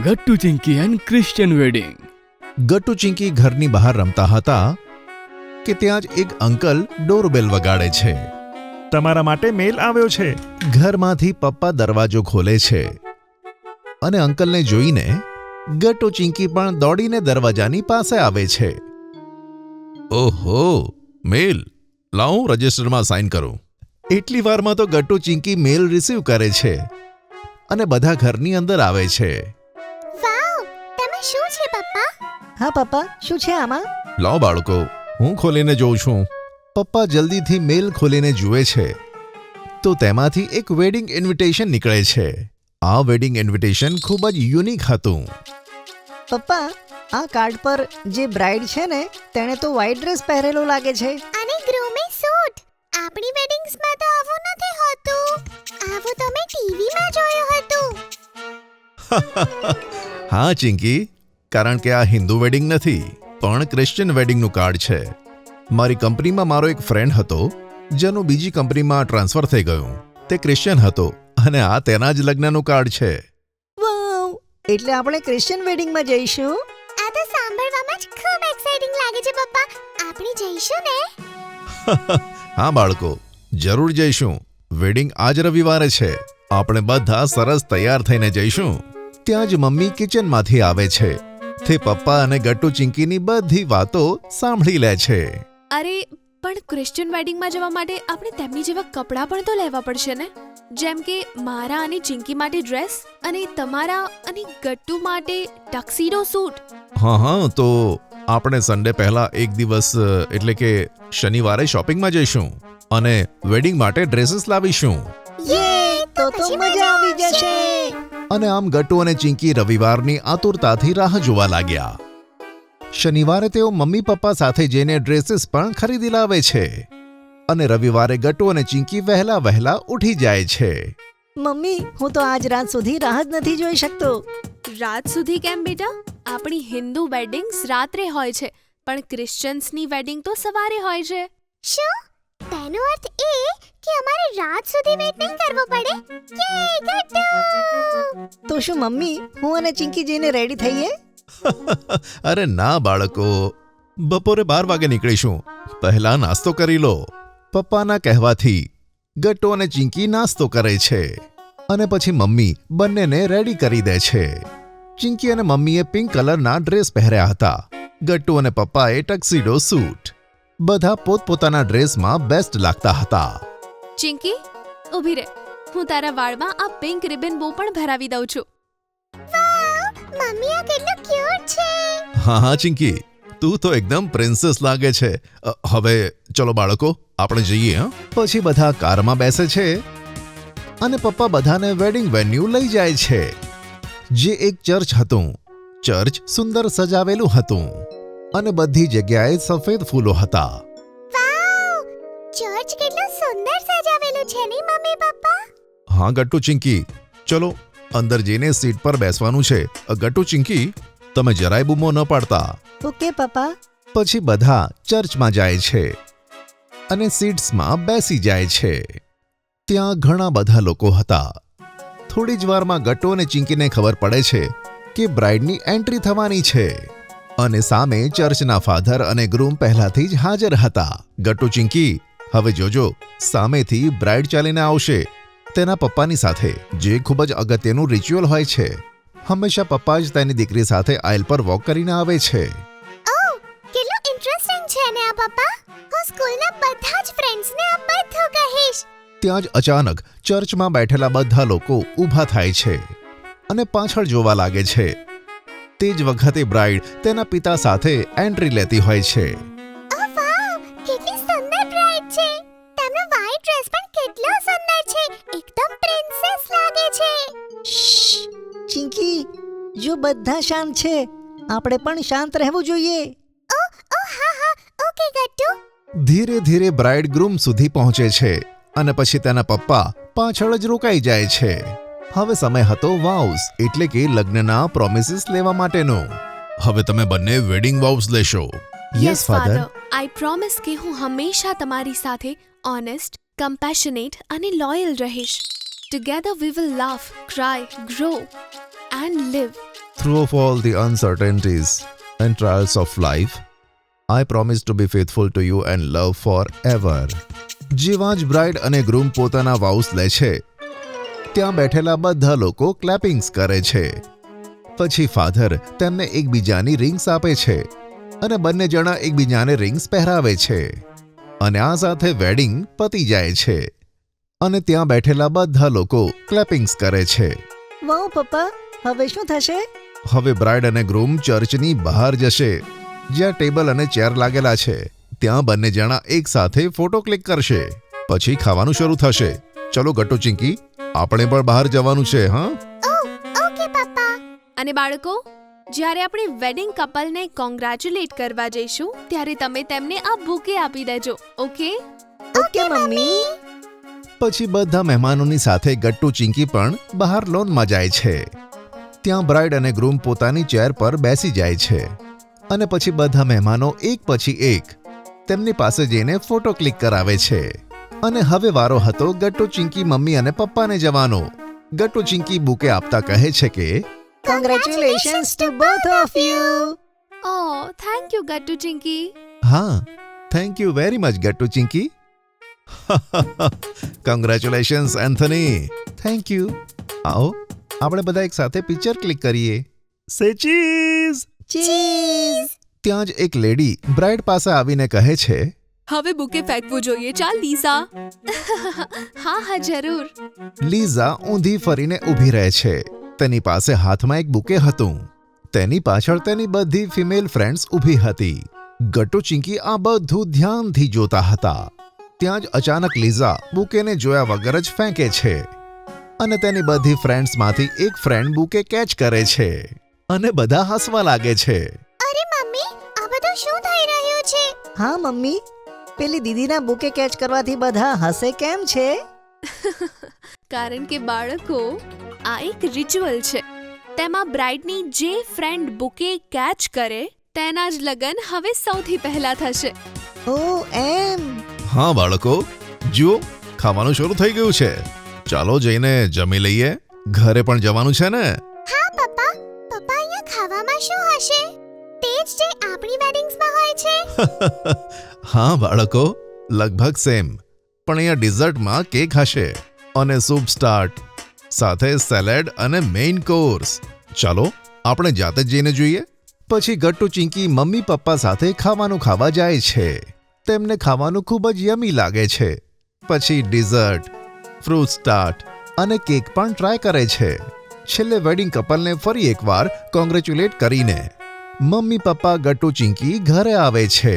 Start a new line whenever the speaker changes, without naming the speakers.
Gattu Chinki and Christian wedding.
Gattu Chinki ઘરની બહાર રમતા હતા કે ત્યાં જ એક અંકલ ડોરબેલ વગાડે છે.
તમારા માટે મેલ આવ્યો છે.
ઘરમાંથી પપ્પા દરવાજો ખોલે છે અને અંકલને જોઈને ગટ્ટુ ચિંકી પણ દોડીને દરવાજાની પાસે આવે છે. ઓહો, મેલ લાવું રજિસ્ટરમાં સાઇન કરું. એટલી વારમાં તો ગટ્ટુ ચિંકી મેલ રિસીવ કરે છે અને બધા ઘરની અંદર આવે છે.
શું છે પપ્પા?
હા પપ્પા, શું છે આમાં?
લાવ બાળકો, હું ખોલીને જોઉં છું. પપ્પા જલ્દીથી મેલ ખોલીને જુએ છે તો તેમાંથી એક વેડિંગ ઇન્વિટેશન નીકળે છે. આ વેડિંગ ઇન્વિટેશન ખૂબ જ યુનિક હતું.
પપ્પા, આ કાર્ડ પર જે બ્રાઇડ છે ને તેણે તો વ્હાઇટ ડ્રેસ પહેરેલો લાગે છે.
અને ગ્રૂમે સૂટ. આપણી વેડિંગ્સમાં તો આવું નથી હોતું. આવું તો મેં ટીવીમાં જોયું હતું.
હા ચિંકી, કારણ કે આ હિન્દુ વેડિંગ નથી પણ ક્રિશ્ચિયન વેડિંગનું કાર્ડ છે. મારી કંપનીમાં મારો એક ફ્રેન્ડ હતો જેનું બીજી કંપનીમાં ટ્રાન્સફર થઈ ગયું. તે ક્રિશ્ચિયન હતો અને આ તેના જ લગ્નનું કાર્ડ છે.
વાવ! એટલે આપણે ક્રિશ્ચિયન વેડિંગમાં જઈશું.
આ તો સાંભળવામાં જ ખૂબ એક્સાઇટિંગ લાગે છે પપ્પા. આપણે જઈશું ને?
હા બાળકો, જરૂર જઈશું. વેડિંગ આજ રવિવારે છે. આપણે બધા સરસ તૈયાર થઈને જઈશું. ત્યાં જ મમ્મી કિચનમાંથી આવે છે. તે પપ્પા અને ગટ્ટુ ચિંકીની બધી વાતો સાંભળી લે છે.
અરે પણ ક્રિશ્ચિયન વેડિંગમાં જવા માટે આપણે તેમની જેવા કપડાં પણ તો લેવા પડશે ને, જેમ કે મારા અને ચિંકી માટે ડ્રેસ અને તમારા અને ગટ્ટુ માટે ટક્સીડો સૂટ.
હા, તો આપણે સન્ડે પહેલા એક દિવસ એટલે કે શનિવારે શોપિંગમાં જઈશું અને વેડિંગ માટે ડ્રેસીસ લાવીશું.
યે! તો મજા આવી જશે.
અને આમ ગટ્ટુ અને ચિંકી રવિવારની આતુરતાથી રાહ જોવા લાગ્યા. શનિવારે તેઓ મમ્મી પપ્પા સાથે જઈને ડ્રેસીસ પણ ખરીદી લાવે છે અને રવિવારે ગટ્ટુ અને ચિંકી વહેલા ઉઠી જાય છે.
મમ્મી, હું તો આજ રાત સુધી રાહ જ નથી જોઈ શકતો.
રાત સુધી કેમ બેટા? આપણી હિન્દુ વેડિંગ્સ રાત્રે હોય છે પણ ક્રિશ્ચિયન્સની વેડિંગ તો સવારે હોય છે.
શું? તેનો અર્થ એ કે અમારે રાત સુધી વેઇટ નહીં કરવો પડે? યે ગટ્ટુ!
તો શું મમ્મી, હું અને ચિંકી જઈને રેડી થઈએ?
અરે ના બાળકો, બપોરે 12 વાગે નીકળીશું. પહેલા નાસ્તો કરી લો. પપ્પાના કહેવાથી ગટ્ટુ અને ચિંકી નાસ્તો કરે છે અને પછી મમ્મી બંનેને રેડી કરી દે છે. ચિંકી અને મમ્મીએ પિંક કલરના ડ્રેસ પહેર્યા હતા. ગટ્ટુ અને પપ્પાએ ટક્સીડો સૂટ. બધા પોતપોતાના ડ્રેસમાં બેસ્ટ લાગતા હતા.
ચિંકી, ઊભી રહે. હું તારા વાળમાં આ પિંક રિબન બો પણ ભરાવી દઉં છું.
વાવ! મમ્મી, આ કેટલું ક્યુટ છે.
હા ચિંકી, તું તો એકદમ પ્રિન્સેસ લાગે છે. હવે ચલો બાળકો, આપણે જઈએ. પછી બધા કારમાં બેસે છે અને પપ્પા બધાને વેડિંગ વેન્યુ લઈ જાય છે, જે એક ચર્ચ હતું. ચર્ચ સુંદર સજાવેલું હતું અને બધી જગ્યાએ સફેદ ફૂલો હતા.
વાવ! ચર્ચ કેટલું સુંદર સજાવેલું છે ને મમ્મી પપ્પા?
હા ગટ્ટુ ચિંકી, ચલો અંદર જઈને સીટ પર બેસવાનું છે. ગટ્ટુ ચિંકી, તમે જરાય બૂમો ન પાડતા.
ઓકે પપ્પા.
પછી બધા ચર્ચમાં જાય છે અને સીટ્સમાં બેસી જાય છે. ત્યાં ઘણા બધા લોકો હતા. થોડી જ વારમાં ગટ્ટુ અને ચિંકીને ખબર પડે છે કે બ્રાઇડની એન્ટ્રી થવાની છે અને સામે ચર્ચના ફાધર અને ગ્રૂમ પહેલાથી જ હાજર હતા. ગટ્ટુ ચિંકી, હવે જોજો, સામેથી બ્રાઇડ ચાલીને આવશે તેના પપ્પાની સાથે, જે ખૂબ જ અગત્યનું રિચ્યુઅલ હોય છે. હંમેશા પપ્પા જ તેની દીકરી સાથે આઇલ પર વોક કરીને આવે છે.
ઓહ, કેટલું ઇન્ટરેસ્ટિંગ છે ને આ પપ્પા. હું સ્કૂલના બધા જ ફ્રેન્ડ્સને આ બધું કહીશ.
ત્યાં જ અચાનક ચર્ચમાં બેઠેલા બધા લોકો ઊભા થાય છે અને પાછળ જોવા લાગે છે. તે જ વખતે બ્રાઇડ તેના પિતા સાથે એન્ટ્રી લેતી હોય છે.
ઓહ વાવ! કેટલી સુંદર બ્રાઇડ છે. તેમનો વ્હાઇટ ડ્રેસ પણ કેટલો સુંદર છે. એકદમ પ્રિન્સેસ લાગે છે.
ચિંકી, જો બધા શાંત છે, આપણે પણ શાંત રહેવું જોઈએ.
હા, ઓકે ગટ્ટુ.
ધીરે ધીરે બ્રાઇડ ગ્રૂમ સુધી પહોંચે છે અને પછી તેના પપ્પા પાછળ જ રોકાઈ જાય છે. હવે સમય હતો વાઉસ એટલે કે લગ્નના પ્રોમિસીસ લેવા માટેનો. હવે તમે બંને વેડિંગ વાઉસ લેશો.
યસ ફાધર, આઈ પ્રોમિસ કે હું હંમેશા તમારી સાથે ઓનેસ્ટ, કમ્પેશનેટ અને લોયલ રહીશ. Together we will laugh, cry, grow and live.
Through of all the uncertainties and trials of life, I promise to be faithful to you and love forever. જેવા જ bride અને ગ્રૂમ પોતાના વાઉસ લે છે, ત્યાં બેઠેલા બધા લોકો ક્લેપિંગ્સ કરે છે. પછી ફાધર તેમને એકબીજાની રિંગ્સ આપે છે અને બંને જણા એકબીજાને રિંગ્સ પહેરાવે છે અને આ સાથે વેડિંગ પતી જાય છે અને ત્યાં બેઠેલા બધા લોકો ક્લેપિંગ્સ કરે છે.
વાવ પપ્પા, હવે શું થશે?
હવે બ્રાઇડ અને ગ્રૂમ ચર્ચની બહાર જશે, જ્યાં ટેબલ અને ચેર લાગેલા છે. ત્યાં બંને જણા એક સાથે ફોટો ક્લિક કરશે. પછી ખાવાનું શરૂ થશે. ચલો ગટ્ટુ ચિંકી, આપણે પણ બહાર જવાનું છે. હા,
ઓકે પપ્પા.
અને બાળકો, જ્યારે આપણે વેડિંગ કપલને કોંગ્રેચ્યુલેટ કરવા જઈશું ત્યારે તમે તેમને આ બુકે આપી દેજો. ઓકે?
Okay mummy.
પછી બધા મહેમાનોની સાથે ગટ્ટુ ચિંકી પણ બહાર લોનમાં જાય છે. ત્યાં બ્રાઇડ અને ગ્રૂમ પોતાની ચેર પર બેસી જાય છે અને પછી બધા મહેમાનો એક પછી એક તેમની પાસે જઈને ફોટો ક્લિક કરાવે છે. અને હવે વારો હતો ગટ્ટુ ચિંકી મમ્મી અને પપ્પાને જવાનો. ગટ્ટુ ચિંકી બુકે આપતા કહે છે કે
Congratulations to both of you.
Oh, thank you Gattu Chinki.
હા, thank you very much Gattu Chinki. Congratulations Anthony. Thank you. આવો આપણે બધા એક સાથે પિક્ચર ક્લિક કરીએ.
સે ચીઝ.
ચીઝ.
ત્યાં જ એક લેડી બ્રાઇડ પાસે આવીને કહે છે,
હવે બુકે ફેંકવું જોઈએ. ચાલ લીઝા. હા હા જરૂર.
લીઝા ઊંધી ફરીને ઊભી રહે છે. તેની પાસે હાથમાં એક બુકે હતું. તેની પાછળ તેની બધી ફિમેલ ફ્રેન્ડ્સ ઊભી હતી. ગટ્ટુ ચિંકી આ બધું ધ્યાનથી જોતા હતા. ત્યાં જ અચાનક લીઝા બુકેને જોયા વગર જ ફેંકે છે અને તેની બધી ફ્રેન્ડ્સમાંથી એક ફ્રેન્ડ બુકે કેચ કરે છે અને બધા હસવા લાગે છે.
અરે મમ્મી, આ બધું શું થઈ રહ્યું છે?
હા મમ્મી, પેલી દીદીના બુકે કેચ કરવાથી બધા હસે કેમ છે?
કારણ કે બાળકો, આ એક રિચ્યુઅલ છે. તેમાં બ્રાઇડની જે ફ્રેન્ડ બુકે કેચ કરે તેના જ લગન હવે સૌથી પહેલા થશે.
ઓ એમ.
હા બાળકો, જુઓ ખાવાનું શરૂ થઈ ગયું છે. ચાલો જઈને જમી લઈએ. ઘરે પણ જવાનું છે ને?
હા પપ્પા. પપ્પા, અહીંયા ખાવામાં શું હશે? તે જ જે આપણી વેડિંગ્સમાં હોય છે.
હા બાળકો, લગભગ સેમ. પણ અહીંયા ડિઝર્ટમાં કેક હશે અને સૂપ સ્ટાર્ટ સાથે સેલેડ અને મેઇન કોર્સ. ચાલો આપણે જાતે જ જઈને જોઈએ. પછી ગટ્ટુ ચિંકી મમ્મી પપ્પા સાથે ખાવાનું ખાવા જાય છે. તેમને ખાવાનું ખૂબ જ યમી લાગે છે. પછી ડિઝર્ટ, ફ્રૂટ સ્ટાર્ટ અને કેક પણ ટ્રાય કરે છે. છેલ્લે વેડિંગ કપલને ફરી એકવાર કોંગ્રેચ્યુલેટ કરીને મમ્મી પપ્પા ગટ્ટુ ચિંકી ઘરે આવે છે.